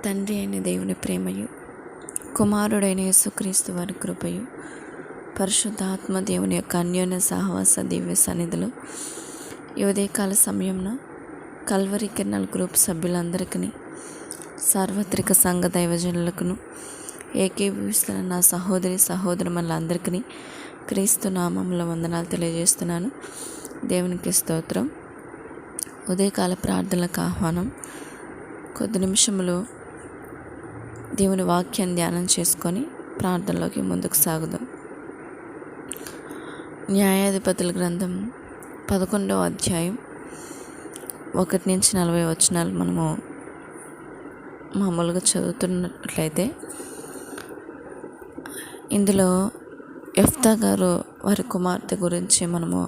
తండ్రి అయిన దేవుని ప్రేమయు, కుమారుడైన యేసుక్రీస్తు వారి కృపయు, పరిశుద్ధాత్మ దేవుని యొక్క అన్యోన్య సహవాస దివ్య సన్నిధిలో ఈ ఉదయకాల సమయంన కల్వరి కిరణాల గ్రూప్ సభ్యులందరికీ, సార్వత్రిక సంఘ దైవజనులకును, ఏకీభవిస్తున్న నా సహోదరి సహోదరులందరికీ క్రీస్తు నామంలో వందనాలు తెలియజేస్తున్నాను. దేవునికి స్తోత్రం. ఉదయకాల ప్రార్థనలకు ఆహ్వానం. కొద్ది నిమిషములు దేవుని వాక్యాన్ని ధ్యానం చేసుకొని ప్రార్థనలోకి ముందుకు సాగుదాం. న్యాయాధిపతుల గ్రంథం 11వ అధ్యాయం 1 నుంచి 40 వచనాలు మనము మామూలుగా చదువుతున్నట్లయితే, ఇందులో యెఫ్తా గారు వారి కుమార్తె గురించి మనము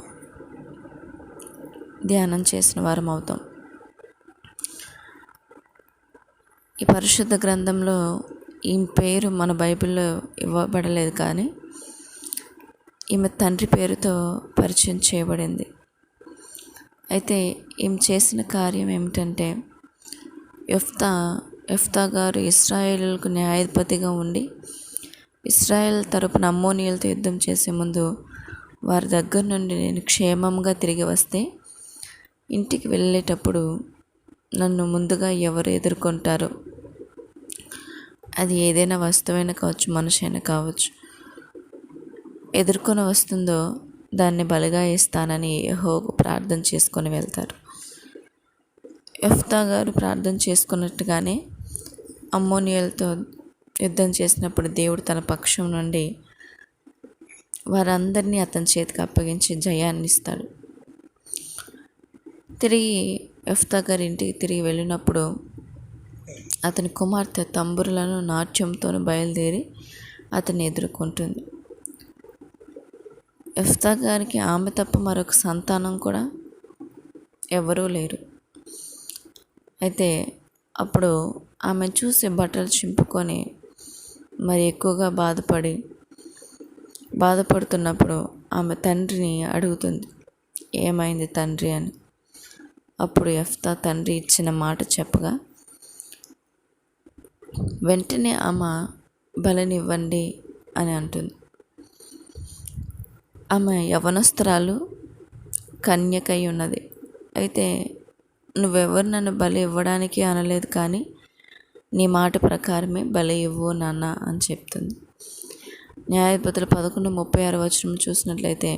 ధ్యానం చేసిన వారం అవుతాం. ఈ పరిశుద్ధ గ్రంథంలో ఈమె పేరు మన బైబిల్లో ఇవ్వబడలేదు, కానీ ఈమె తండ్రి పేరుతో పరిచయం చేయబడింది. అయితే ఈమె చేసిన కార్యం ఏమిటంటే, యెఫ్తా గారు ఇశ్రాయేలుకు న్యాయాధిపతిగా ఉండి ఇశ్రాయేల్ తరపున అమ్మోనీయులతో యుద్ధం చేసే ముందు వారి దగ్గర నుండి నేను క్షేమంగా తిరిగి వస్తే ఇంటికి వెళ్ళేటప్పుడు నన్ను ముందుగా ఎవరు ఎదుర్కొంటారో, అది ఏదైనా వస్తువైనా కావచ్చు, మనిషి అయినా కావచ్చు, ఎదుర్కొని వస్తుందో దాన్ని బలిగా ఇస్తానని యెహోవాకు ప్రార్థన చేసుకొని వెళ్తారు. యెఫ్తా గారు ప్రార్థన చేసుకున్నట్టుగానే అమ్మోనీయులతో యుద్ధం చేసినప్పుడు దేవుడు తన పక్షం నుండి వారందరినీ అతని చేతికి అప్పగించి జయాన్ని ఇస్తాడు. తిరిగి యెఫ్తా గారి ఇంటికి తిరిగి వెళ్ళినప్పుడు అతని కుమార్తె తంబురులను నాట్యంతో బయలుదేరి అతన్ని ఎదుర్కొంటుంది. యెఫ్తా గారికి ఆమె తప్ప మరొక సంతానం కూడా ఎవరూ లేరు. అయితే అప్పుడు ఆమె చూసి బట్టలు చింపుకొని మరి ఎక్కువగా బాధపడుతున్నప్పుడు ఆమె తండ్రిని అడుగుతుంది, ఏమైంది తండ్రి అని. అప్పుడు యెఫ్తా తండ్రి ఇచ్చిన మాట చెప్పగా వెంటనే ఆమె బలినివ్వండి అని అంటుంది. ఆమె యవనస్తురాలు, కన్యకై ఉన్నది. అయితే నువ్వెవరు నన్ను బలి ఇవ్వడానికి అనలేదు, కానీ నీ మాట ప్రకారమే బలి ఇవ్వు నాన్న అని చెప్తుంది. న్యాయాధిపతులు 11:36 వచనం చూసినట్లయితే,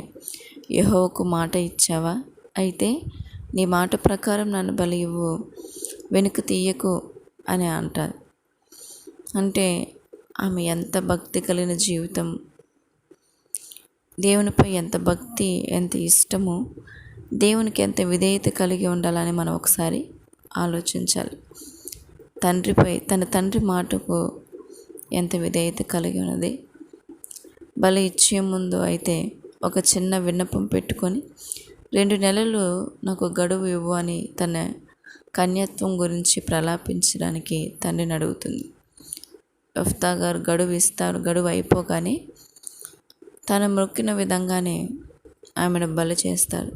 యెహోవాకు మాట ఇచ్చావా? అయితే నీ మాట ప్రకారం నన్ను బలి ఇవ్వు, వెనుక తీయకు అని అంటారు. అంటే ఆమె ఎంత భక్తి కలిగిన జీవితం, దేవునిపై ఎంత భక్తి, ఎంత ఇష్టము, దేవునికి ఎంత విధేయత కలిగి ఉండాలని మనం ఒకసారి ఆలోచించాలి. తన తండ్రి మాటకు ఎంత విధేయత కలిగి ఉన్నది. బలి ఇచ్చే ముందు అయితే ఒక చిన్న విన్నపం పెట్టుకొని 2 నెలలు నాకు గడువు ఇవ్వు అని తన కన్యత్వం గురించి ప్రలాపించడానికి తండ్రిని అడుగుతుంది. యెఫ్తా గారు గడువు ఇస్తారు. గడువు అయిపోగానే తను మొక్కిన విధంగానే ఆమెను బలి చేస్తాడు.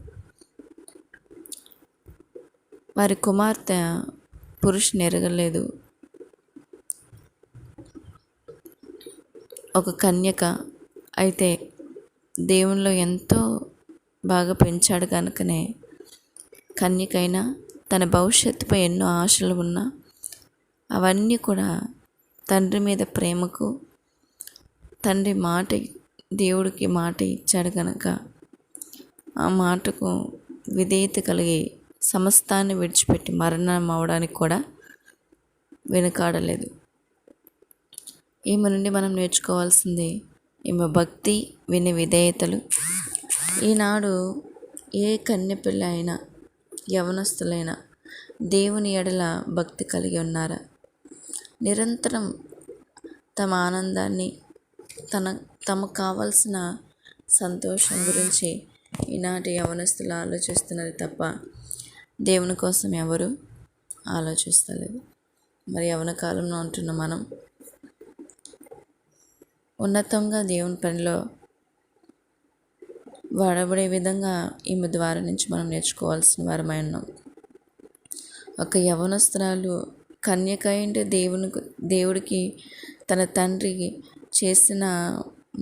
వారి కుమార్తె పురుషుని ఎరగలేదు, ఒక కన్యక. అయితే దేవునిలో ఎంతో బాగా పెంచాడు కనుకనే కన్యకైనా తన భవిష్యత్తుపై ఎన్నో ఆశలు ఉన్నా అవన్నీ కూడా తండ్రి మీద ప్రేమకు, తండ్రి దేవుడికి మాట ఇచ్చాడు కనుక ఆ మాటకు విధేయత కలిగి సమస్తాన్ని విడిచిపెట్టి మరణం అవడానికి కూడా వెనుకాడలేదు. ఈమె నుండి మనం నేర్చుకోవాల్సింది ఈమె భక్తి, విధేయతలు. ఈనాడు ఏ కన్యపిల్ల అయినా, యవనస్తులైనా దేవుని ఎడల భక్తి కలిగి ఉన్నారా? నిరంతరం తమ ఆనందాన్ని, తమకు కావాల్సిన సంతోషం గురించి ఈనాటి యవనస్తులు ఆలోచిస్తున్నారు తప్ప దేవుని కోసం ఎవరు ఆలోచిస్తలేదు. మరి యవన కాలంలో ఉంటున్న మనం ఉన్నతంగా దేవుని పనిలో వాడబడే విధంగా ఈమె ద్వారా నుంచి మనం నేర్చుకోవాల్సిన వారమై ఉన్నాం. ఒక యవనస్తురాలు కన్యక అయింటే దేవుడికి తన తండ్రికి చేసిన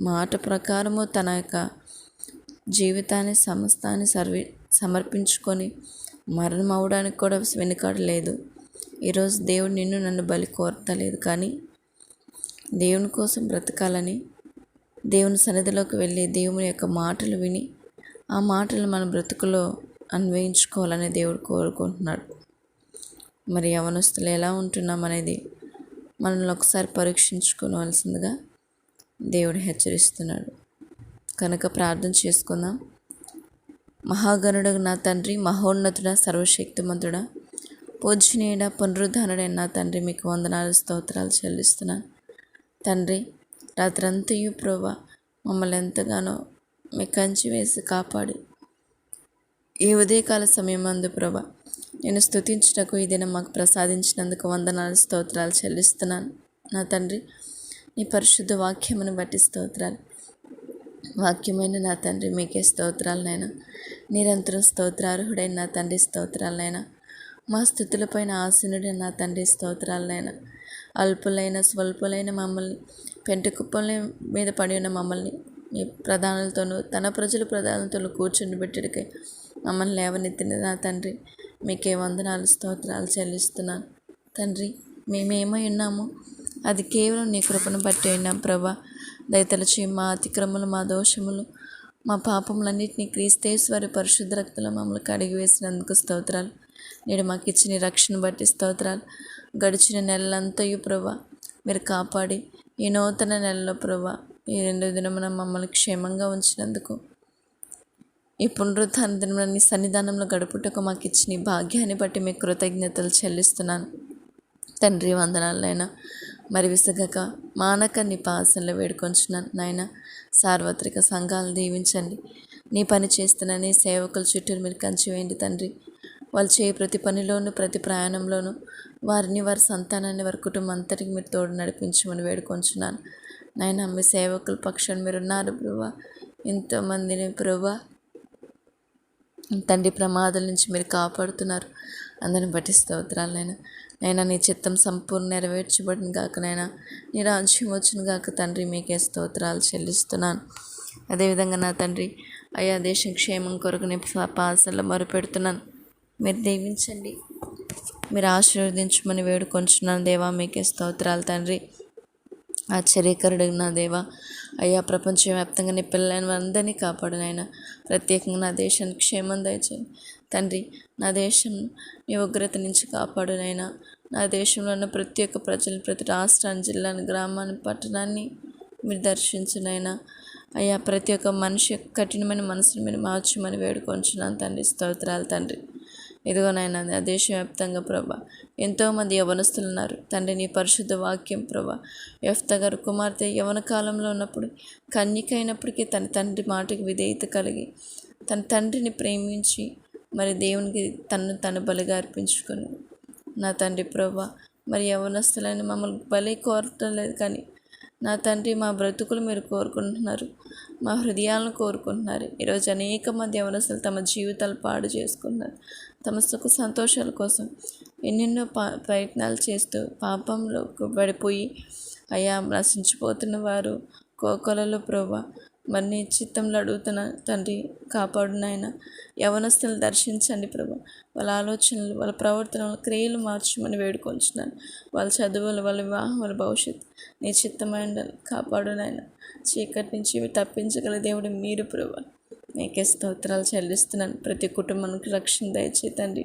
మాట ప్రకారము తన యొక్క జీవితాన్ని సమస్తాన్ని సమర్పించుకొని మరణం అవడానికి కూడా వెనుకాడలేదు. ఈరోజు దేవుడు నిన్ను నన్ను బలి కోరతలేదు, కానీ దేవుని కోసం బ్రతకాలని దేవుని సన్నిధిలోకి వెళ్ళి దేవుని యొక్క మాటలు విని ఆ మాటలు మన బ్రతుకులో అన్వయించుకోవాలని దేవుడు కోరుకుంటున్నాడు. మరి యవనస్తులు ఎలా ఉంటున్నాం అనేది మనల్ని ఒకసారి పరీక్షించుకోవాల్సిందిగా దేవుడు హెచ్చరిస్తున్నాడు. కనుక ప్రార్థన చేసుకుందాం. మహాగణుడు నా తండ్రి, మహోన్నతుడ, సర్వశక్తిమంతుడా, పూజనీయుడ, పునరుద్ధానుడైన నా తండ్రి, మీకు వందనాలు స్తోత్రాలు చెల్లిస్తున్నాను. తండ్రి, రాత్రంతయు ప్రభువా మమ్మల్ని ఎంతగానో మీ కంచి వేసి కాపాడి ఈ ఉదయకాల సమయమందు ప్రభా నేను స్తుతించుటకు ఈ దినం మాకు ప్రసాదించినందుకు వందనాలు స్తోత్రాలు చెల్లిస్తున్నాను. నా తండ్రి, నీ పరిశుద్ధ వాక్యమును బట్టి స్తోత్రాలు. వాక్యమైన నా తండ్రి మీకే స్తోత్రాలనైనా, నిరంతరం స్తోత్రార్హుడైన నా తండ్రి స్తోత్రాలనైనా, మా స్థుతులపైన ఆసీనుడైన నా తండ్రి స్తోత్రాలనైనా, అల్పులైన స్వల్పులైన మమ్మల్ని పెంటకుప్పల మీద పడి ఉన్న మమ్మల్ని మీ ప్రధానులతోనూ తన ప్రజల ప్రధానులతోనూ కూర్చుని పెట్టడికై మమ్మల్ని లేవనెత్తిన నా తండ్రి మీకే వందనాలు స్తోత్రాలు చెల్లిస్తున్నాను. తండ్రి, మేమేమై ఉన్నామో అది కేవలం నీ కృపను బట్టి ఉన్నాం ప్రభా. దయతలచి మా అతిక్రమలు, మా దోషములు, మా పాపములన్నింటినీ క్రీస్తేశ్వరి పరిశుద్ధ రక్తంలో మమ్మల్ని కడిగి వేసినందుకు స్తోత్రాలు. నేడు మాకు ఇచ్చిన రక్షణ బట్టి స్తోత్రాలు. గడిచిన నెలలంతయు ప్రభా మీరు కాపాడి ఈ నూతన నెలలో ప్రభా ఈ 2 దినమున మమ్మల్ని క్షేమంగా ఉంచినందుకు, ఈ పునరుత్థాన దినమున నీ సన్నిధానంలో గడుపుటకు మాకు ఇచ్చిన ఈ భాగ్యాన్ని బట్టి మీకు కృతజ్ఞతలు చెల్లిస్తున్నాను. తండ్రి, వందనాలైనా మరి విసగక మానక నీ పాసనలో వేడుకొంచున్నాను. నాయన, సార్వత్రిక సంఘాలు దీవించండి. నీ పని చేస్తున్న నీ సేవకుల చుట్టూ మీరు కంచి వేయండి తండ్రి. వాళ్ళు చేయ ప్రతి పనిలోనూ ప్రతి ప్రయాణంలోనూ వారిని, వారి సంతానాన్ని, వారి కుటుంబం అంతటికి మీరు తోడు నడిపించమని వేడుకొంచున్నాను. నాయన, మీ సేవకుల పక్షాన్ని మీరు ఉన్నారు ప్రభా. ఎంతోమందిని ప్రభా తండ్రి ప్రమాదాల నుంచి మీరు కాపాడుతున్నారు. అందరిని బట్టి స్తోత్రాలైనా. నైనా నీ చిత్తం సంపూర్ణ నెరవేర్చబడిన గాక నైనా, నీ రాజ్యం వచ్చిన గాక తండ్రి మీకే స్తోత్రాలు చెల్లిస్తున్నాను. అదేవిధంగా నా తండ్రి అయా దేశం క్షేమం కొరకు నేను పాసనలో మొరుపెడుతున్నాను. మీరు దీవించండి, మీరు ఆశీర్వదించమని వేడుకొంచున్నాను దేవా. మీకే స్తోత్రాలు తండ్రి. ఆశ్చర్యకరుడు నా దేవా. అయ్యా, ప్రపంచవ్యాప్తంగా నీ పిల్లలైన అందరినీ కాపాడునైనా. ప్రత్యేకంగా నా దేశానికి క్షేమం దయచేయండి తండ్రి. నా దేశం నీ ఉగ్రత నుంచి కాపాడునైనా. నా దేశంలో ఉన్న ప్రతి ఒక్క ప్రజలు, ప్రతి రాష్ట్రాన్ని, జిల్లాని, గ్రామాన్ని, పట్టణాన్ని మీరు దర్శించునైనా. అయ్యా, ప్రతి ఒక్క మనిషి యొక్క కఠినమైన మనసుని మీరు మార్చమని వేడుకొంచున్నాను తండ్రి. స్తోత్రాలు తండ్రి. ఇదిగోనైనా నా దేశవ్యాప్తంగా ప్రభా ఎంతోమంది యవనస్తులు ఉన్నారు తండ్రి. నీ పరిశుద్ధ వాక్యం ప్రభా, యెఫ్తా గారు కుమార్తె యవన కాలంలో ఉన్నప్పుడు కన్యక అయినప్పటికీ తన తండ్రి మాటకి విధేయత కలిగి తన తండ్రిని ప్రేమించి మరి దేవునికి తను బలిగా అర్పించుకొని నా తండ్రి ప్రభా, మరి యవనస్తులైన మమ్మల్ని బలి కోరటం లేదు, కానీ నా తండ్రి మా బ్రతుకులు మీరు కోరుకుంటున్నారు, మా హృదయాలను కోరుకుంటున్నారు. ఈరోజు అనేక మంది యవనస్తులు తమ జీవితాలు పాడు చేసుకుంటున్నారు. తమ సుఖ సంతోషాల కోసం ఎన్నెన్నో ప్రయత్నాలు చేస్తూ పాపంలో పడిపోయి అయ్యా నశించిపోతున్న వారు కోకొలలో ప్రభా మరి నీ చిత్తంలో అడుగుతున్న తండ్రి, కాపాడు నాయన. యవనస్తులు దర్శించండి ప్రభా. వాళ్ళ ఆలోచనలు, వాళ్ళ ప్రవర్తన, వాళ్ళ క్రియలు మార్చమని వేడుకొంచున్నాను. వాళ్ళ చదువులు, వాళ్ళ వివాహం, వాళ్ళ భవిష్యత్తు నీ చిత్తమైన కాపాడు నాయన. చీకటి నుంచి ఇవి తప్పించగల దేవుడు మీరు ప్రభా. మీకే స్తోత్రాలు చెల్లిస్తున్నాను. ప్రతి కుటుంబానికి రక్షణ దయచేతండి.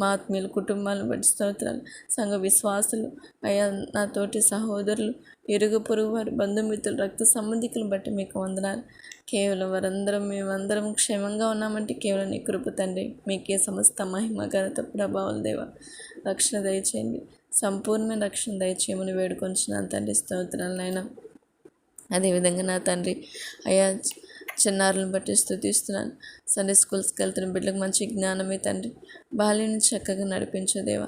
మా ఆత్మీయుల కుటుంబాలను బట్టి స్తోత్రాలు. సంఘ విశ్వాసులు అయ్యా, నా తోటి సహోదరులు, ఇరుగు పొరుగు వారి బంధుమిత్రులు, రక్త సంబంధికులను బట్టి మీకు వందనాలు. కేవలం వారందరం మేమందరం క్షేమంగా ఉన్నామంటే కేవలం నీ కృప తండ్రి. మీకే సమస్త మహిమ ఘనత ప్రభావాల దేవ. రక్షణ దయచేయండి, సంపూర్ణ రక్షణ దయచేయమని వేడుకొంచున్నాను తండ్రి. స్తోత్రాలైనా. అదేవిధంగా నా తండ్రి అయ్యా, చిన్నారులను బట్టి స్తుతిస్తున్నాను. సండే స్కూల్స్కి వెళ్తున్న బిడ్డలకు మంచి జ్ఞానమే తండ్రి. బాల్యాన్ని చక్కగా నడిపించు దేవా.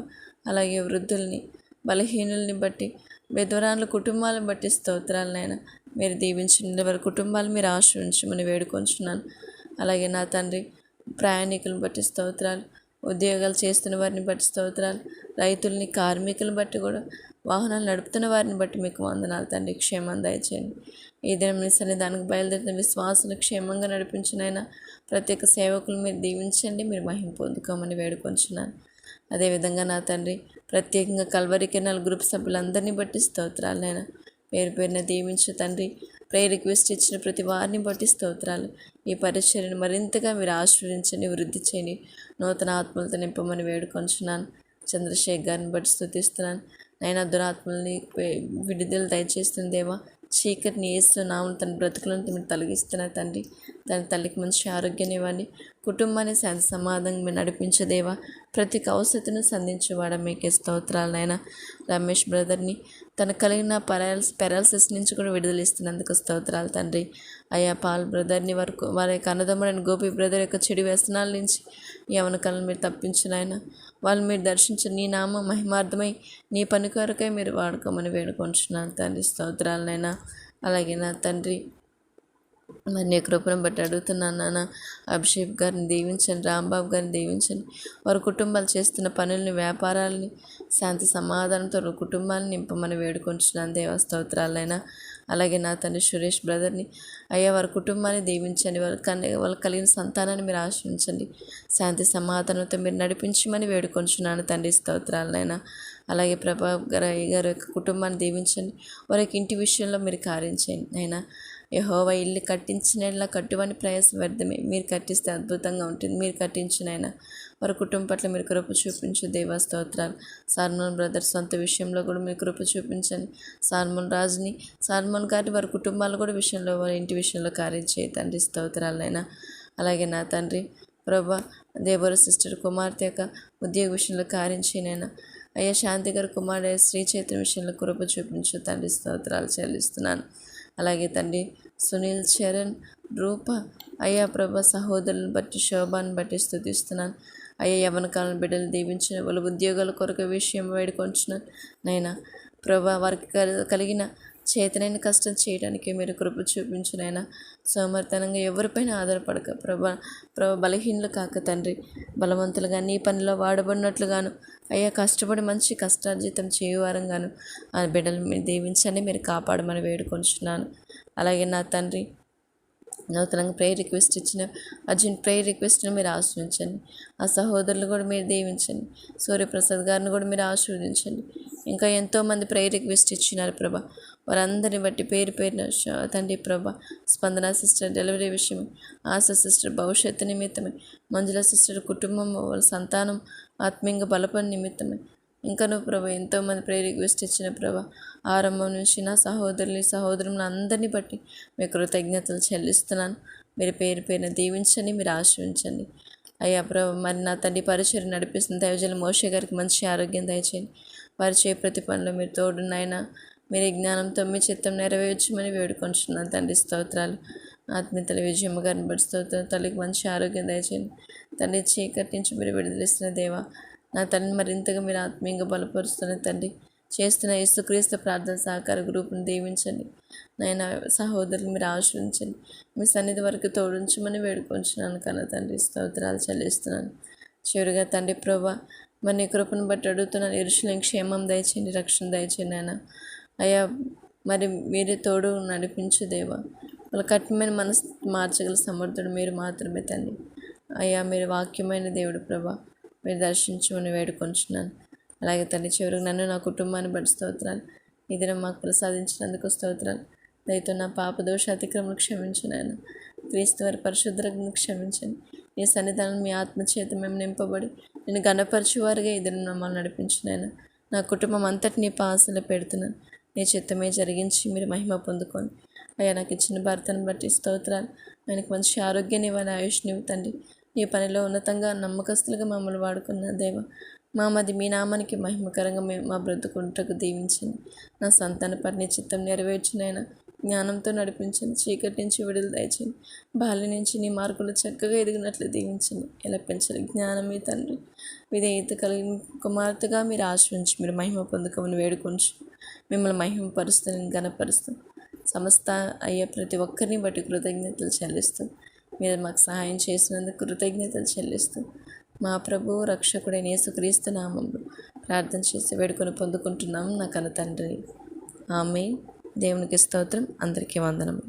అలాగే వృద్ధుల్ని, బలహీనుల్ని బట్టి, విధవరాళ్ళ కుటుంబాలను బట్టి స్తోత్రాలనైనా మీరు దీవించిన వారి కుటుంబాలు మీరు ఆశ్రయించమని వేడుకొంచున్నాను. అలాగే నా తండ్రి ప్రయాణికులను బట్టి స్తోత్రాలు. ఉద్యోగాలు చేస్తున్న వారిని బట్టి స్తోత్రాలు, రైతుల్ని, కార్మికులను బట్టి కూడా, వాహనాలు నడుపుతున్న వారిని బట్టి మీకు వందనాలు తండ్రి. క్షేమం దయచేయండి. ఈ దినం మీ సన్నిధానికి బయలుదేరిన విశ్వాసులు క్షేమంగా నడిపించినైనా ప్రత్యేక సేవకులు మీరు దీవించండి, మీరు మహిమ పొందుకోమని వేడుకొంచున్నాను. అదేవిధంగా నా తండ్రి, ప్రత్యేకంగా కల్వరి కెనాల్ గ్రూప్ సభ్యులందరినీ బట్టి స్తోత్రాలు నైనా పేరు పేరున దీవించు తండ్రి. ప్రేయర్ రిక్వెస్ట్ ఇచ్చిన ప్రతి వారిని బట్టి స్తోత్రాలు. ఈ పరిచర్యను మరింతగా మీరు ఆశీర్వదించండి, వృద్ధి చేయండి, నూతన ఆత్మలతో నింపమని వేడుకొంచున్నాను. చంద్రశేఖర్ గారిని బట్టి స్తుతిస్తున్నాను. నైనా దురాత్మల్ని విడుదల దయచేస్తుంది దేవా. చీకటిని నామం తన బ్రతుకులను మీరు తొలగిస్తున్న తండ్రి. తన తల్లికి మంచి ఆరోగ్యాన్ని ఇవ్వండి, కుటుంబాన్ని శాంతి సమాధానం మీరు నడిపించదేవా. ప్రతి అవసరతను సంధించేవాడ మీకే స్తోత్రాలనైనా. రమేష్ బ్రదర్ని తనకు కలిగిన పెరాలసిస్ నుంచి కూడా విడుదలిస్తున్నందుకు స్తోత్రాలు తండ్రి. అయ్యా పాల్ బ్రదర్ని వారి యొక్క అన్నదమ్ముడైన గోపి బ్రదర్ యొక్క చెడు వ్యసనాల నుంచి యవన కళను మీరు తప్పించినైనా వాళ్ళు మీరు దర్శించిన నీ నామ మహిమార్థమై నీ పని కొరకై మీరు వాడుకోమని వేడుకొంచున్నాను తండ్రి. స్తోత్రాలనైనా. అలాగే నా తండ్రి, మరి నీ కృపను బట్టి అడుగుతున్నాను నాన్న. అభిషేక్ గారిని దీవించండి, రాంబాబు గారిని దీవించండి. వారి కుటుంబాలు చేస్తున్న పనుల్ని, వ్యాపారాలని శాంతి సమాధానంతో కుటుంబాన్ని నింపమని వేడుకొంచున్నాను దేవా. స్తోత్రాలైనా. అలాగే నా తండ్రి సురేష్ బ్రదర్ని అయ్యా వారి కుటుంబాన్ని దీవించండి, వాళ్ళకి కలిగిన సంతానాన్ని మీరు ఆశ్రయించండి, శాంతి సమాధానంతో మీరు నడిపించమని వేడుకొంచున్నాను తండ్రి. స్తోత్రాలైనా. అలాగే ప్రభాబ్ గారు అయ్య గారి యొక్క కుటుంబాన్ని దీవించండి, వారి యొక్క ఇంటి విషయంలో మీరు కార్యం చేయండి అయినా. యెహోవా ఇల్లు కట్టించినట్లా కట్టువని ప్రయాసం వ్యర్థమే, మీరు కట్టిస్తే అద్భుతంగా ఉంటుంది. మీరు కట్టించినైనా వారి కుటుంబం పట్ల మీరు కృప చూపించు దేవా. స్తోత్రాలు. సాల్మోన్ బ్రదర్స్ సొంత విషయంలో కూడా మీరు కృప చూపించండి. సాల్మోన్ రాజుని, సాల్మోన్ గారిని వారి కుటుంబాలు కూడా విషయంలో, వారి ఇంటి విషయంలో కార్యం చేయండి. స్తోత్రాలైనా. అలాగే నా తండ్రి ప్రభా, దేవర సిస్టర్ కుమార్తె యొక్క ఉద్యోగ విషయంలో కార్యం చేయనైనా. అయ్యా శాంతి గారి కుమారుడు శ్రీ చైతన్య విషయంలో కృప చూపించు తండ్రి. స్తోత్రాలు చెల్లిస్తున్నాను. అలాగే తండ్రి సునీల్, చరణ్, రూప అయ్యా ప్రభా సహోదరులను బట్టి, శోభాన్ని బట్టి స్తుతిస్తున్నాను. అయ్యా యవన కాలం బిడ్డలు దీవించిన వాళ్ళ ఉద్యోగాల కొరకు విషయం వేడుకొంచున్నాను నైనా. ప్రభా వారికి కలిగిన చేతనైన కష్టం చేయడానికి మీరు కృప చూపించునైనా. సోమర్తనంగా ఎవరిపైన ఆధారపడక ప్రభా బలహీనలు కాక తండ్రి, బలవంతులుగా నీ పనిలో వాడబడినట్లుగాను అయ్యా కష్టపడి మంచి కష్టార్జితం చేయువారంగాను ఆ బిడ్డలు మీరు దీవించండి, మీరు కాపాడమని వేడుకొంచున్నాను. అలాగే నా తండ్రి నూతనంగా ప్రేయర్ రిక్వెస్ట్ ఇచ్చిన అర్జున్ ప్రేయర్ రిక్వెస్ట్ని మీరు ఆశ్రయించండి. ఆ సహోదరులు కూడా మీరు దీవించండి. సూర్యప్రసాద్ గారిని కూడా మీరు ఆశీర్వదించండి. ఇంకా ఎంతోమంది ప్రేయర్ రిక్వెస్ట్ ఇచ్చినారు ప్రభా, వారందరిని బట్టి పేరు పేరున తండ్రి ప్రభా. స్పందన సిస్టర్ డెలివరీ విషయమే, ఆశ సిస్టర్ భవిష్యత్తు నిమిత్తమే, మంజుల సిస్టర్ కుటుంబం వాళ్ళ సంతానం ఆత్మీయంగా బలపడి నిమిత్తమే, ఇంకా నువ్వు ప్రభా ఎంతోమంది ప్రేయర్ రిక్వెస్ట్ ఇచ్చిన ప్రభా, ఆరంభం నుంచి నా సహోదరులను అందరినీ బట్టి మీ కృతజ్ఞతలు చెల్లిస్తున్నాను. మీరు పేరు పేరున దీవించండి, మీరు ఆశ్రయించండి అయ్యా ప్రభా. మరి నా తండ్రి పరిచయం నడిపిస్తున్న దైవజనులు మోషే గారికి మంచి ఆరోగ్యం దయచేయండి. వారి చేయ ప్రతి పనిలో మీరు తోడున్నాయినా, మీరు జ్ఞానంతో మీ చిత్తం నెరవేర్చమని వేడుకొంచున్నాను తండ్రి. స్తోత్రాలు. ఆత్మీయతల విజయమ్మ గారిని బట్టి స్తోత్రాలు. తల్లికి మంచి ఆరోగ్యం దయచేయండి తండ్రి. చీకటి నుంచి మీరు విడుదలిస్తున్న దేవా, నా తల్లిని మరింతగా మీరు ఆత్మీయంగా బలపరుస్తున్న తండ్రి. చేస్తున్న యేసుక్రీస్తు ప్రార్థన సహకార గ్రూపును దీవించండి నైనా. సహోదరులు మీరు ఆశ్రయించండి, మీ సన్నిధి వరకు తోడించమని వేడుకొంచున్నాను కన్నా తండ్రి. స్తోత్రాలు చెల్లిస్తున్నాను. చివరిగా తండ్రి ప్రభా, మరి నీ కృపను బట్టి అడుగుతున్నాను. యెరూషలేము క్షేమం దయచేయండి, రక్షణ దయచేయండి ఆయన. అయ్యా మరి మీరే తోడు నడిపించు దేవా. వాళ్ళ కఠినమైన మనసు మార్చగల సమర్థుడు మీరు మాత్రమే తండ్రి. అయ్యా మీరు వాక్యమైన దేవుడు ప్రభా, మీరు దర్శించమని వేడుకొంచున్నాను. అలాగే తండ్రి చివరికి నన్ను నా కుటుంబాన్ని బట్టి స్తోత్రాలు. ఈ దినం మాకు ప్రసాదించినందుకు స్తోత్రాలు. దయతో నా పాప దోష అతిక్రమను క్షమించను ఆయన. క్రీస్తు వారి పరిశుద్ధతను క్షమించండి. ఈ సన్నిధానం మీ ఆత్మచేత మేము నింపబడి నేను గణపరచువారుగా ఈ దినం మమ్మల్ని నడిపించినాను. నా కుటుంబం అంతటి నీ పాసలు పెడుతున్నాను. నీ చిత్తమే జరిగించి మీరు మహిమ పొందుకోండి. అయ్యా నాకు ఇచ్చిన భర్తను బట్టి స్తోత్రాలు. ఆయనకు మంచి ఆరోగ్యాన్ని ఇవ్వాలి, ఆయుష్ని ఇవ్వండి. నీ పనిలో ఉన్నతంగా నమ్మకస్తులుగా మమ్మల్ని వాడుకున్న దేవ, మామది మీ నామానికి మహిమకరంగా మా బ్రతుకుంటకు దీవించండి. నా సంతాన పని చిత్తం నెరవేర్చినైనా జ్ఞానంతో నడిపించండి. చీకటి నుంచి విడుదల దయచేయండి. బాల్య నుంచి నీ మార్కులు చక్కగా ఎదిగినట్లు దీవించండి. ఎలా పెంచాలి జ్ఞానం మీ తండ్రి. విధేయత కలిగిన కుమార్తెగా మీరు ఆశ్రయించి మీరు మహిమ పొందుకోమని వేడుకొంచు. మిమ్మల్ని మహిమ పరుస్తూ ఘనపరుస్తూ సమస్త అయ్యే ప్రతి ఒక్కరిని బట్టి కృతజ్ఞతలు చెల్లిస్తూ మీరు మాకు సహాయం చేసినందుకు కృతజ్ఞతలు చెల్లిస్తూ మా ప్రభు రక్షకుడైన యేసుక్రీస్తు నామములో ప్రార్థన చేసి వేడుకొని పొందుకుంటున్నాం నా కన్న తండ్రి. ఆమేన్. దేవునికి స్తోత్రం. అందరికీ వందనం.